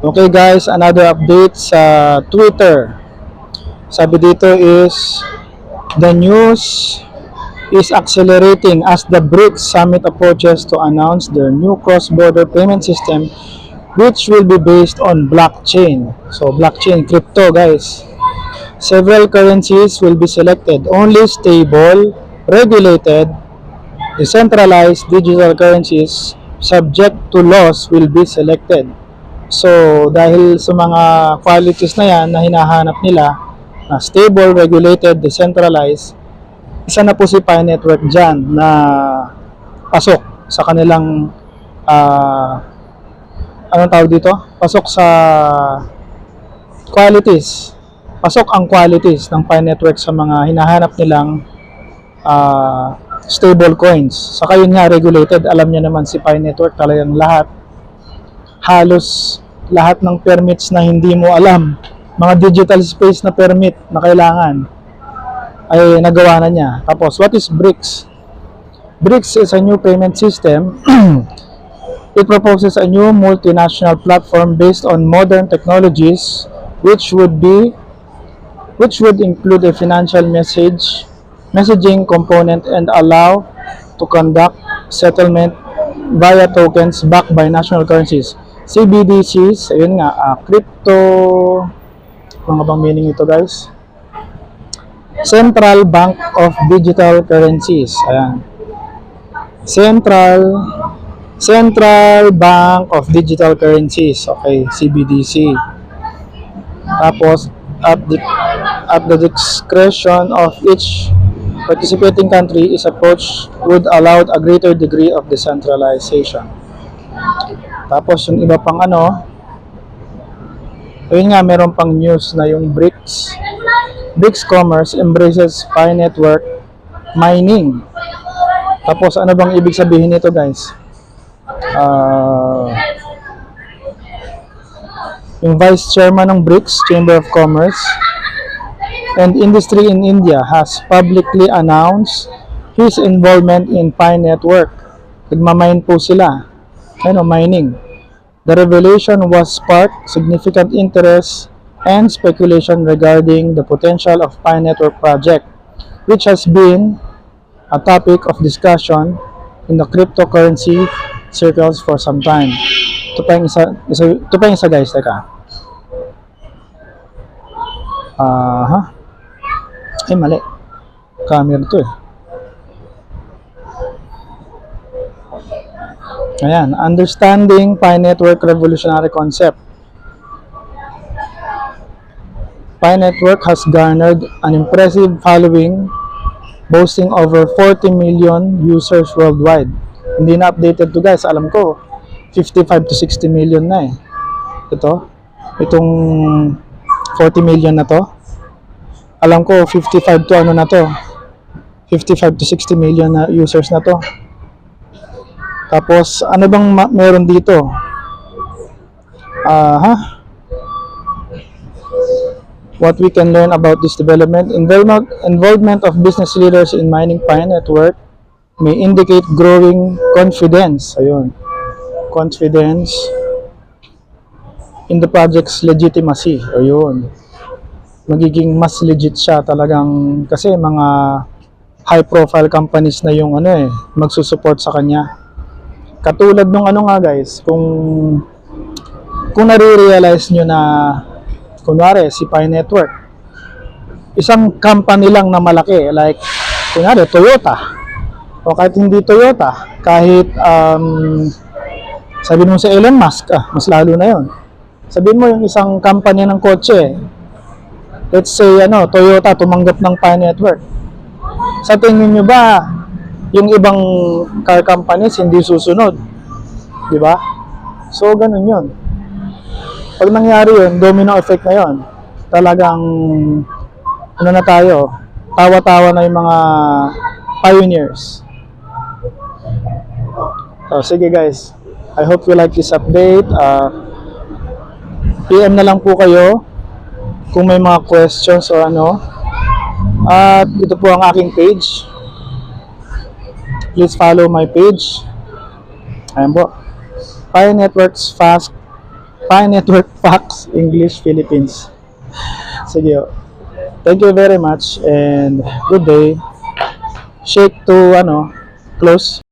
Okay guys, another update sa Twitter. Sabi dito is the news is accelerating as the BRICS summit approaches to announce their new cross-border payment system which will be based on blockchain. So blockchain, crypto guys. Several currencies will be selected. Only stable, regulated, decentralized digital currencies subject to laws will be selected. So, dahil sa mga qualities na yan na hinahanap nila, na stable, regulated, decentralized, isa na po si Pi Network dyan na pasok sa kanilang, anong tawag dito? Pasok sa qualities. Pasok ang qualities ng Pi Network sa mga hinahanap nilang stable coins. Saka yun nga, regulated. Alam niya naman si Pi Network, talagang halos lahat ng permits na hindi mo alam, mga digital space na permit na kailangan, ay nagawa na niya. Tapos, what is BRICS? BRICS is a new payment system. It proposes a new multinational platform based on modern technologies which would include a financial messaging component and allow to conduct settlement via tokens backed by national currencies. CBDCs, ayun nga, crypto, mga bang meaning ito guys? Central Bank of Digital Currencies. Ayan. Central Bank of Digital Currencies. Okay, CBDC. Tapos, at the discretion of each participating country is approach would allow a greater degree of decentralization. Tapos yung iba pang ayun nga, meron pang news na yung BRICS Commerce embraces Pi Network mining. Tapos ano bang ibig sabihin nito guys? Yung Vice Chairman ng BRICS Chamber of Commerce and Industry in India has publicly announced his involvement in Pi Network. Nagmamine po sila. Mining. The revelation was sparked significant interest and speculation regarding the potential of Pi Network project, which has been a topic of discussion in the cryptocurrency circles for some time. Ito pa yung isa guys, teka. Ay mali. Camera to eh. Ayan, understanding Pi Network revolutionary concept. Pi Network has garnered an impressive following, boasting over 40 million users worldwide. Hindi na updated to guys, alam ko 55 to 60 million na eh. Itong 40 million na to. Alam ko 55 to 55 to 60 million na users na to. Tapos, ano bang meron dito? What we can learn about this development, involvement of business leaders in mining Pi Network may indicate growing confidence. Ayun. Confidence in the project's legitimacy. Ayun. Magiging mas legit siya talagang kasi mga high profile companies na yung magsusupport sa kanya. Katulad nung nga guys, kung nare-realize nyo na kunwari si Pi Network, isang company lang na malaki, like kunwari Toyota, o kahit hindi Toyota, kahit sabihin mo si Elon Musk, mas lalo na yon. Sabihin mo yung isang company ng kotse, let's say Toyota tumanggap ng Pi Network. Sa tingin nyo ba yung ibang car companies hindi susunod? Di ba? So, ganun yun. Pag nangyari yun, domino effect na yun. Talagang, na tayo, tawa-tawa na yung mga pioneers. So, sige guys. I hope you like this update. PM na lang po kayo kung may mga questions or At ito po ang aking page. Please follow my page. Ayan po. Pi Networks Fast Pi Network Fox English Philippines. Sige. Thank you very much and good day. Shake to close.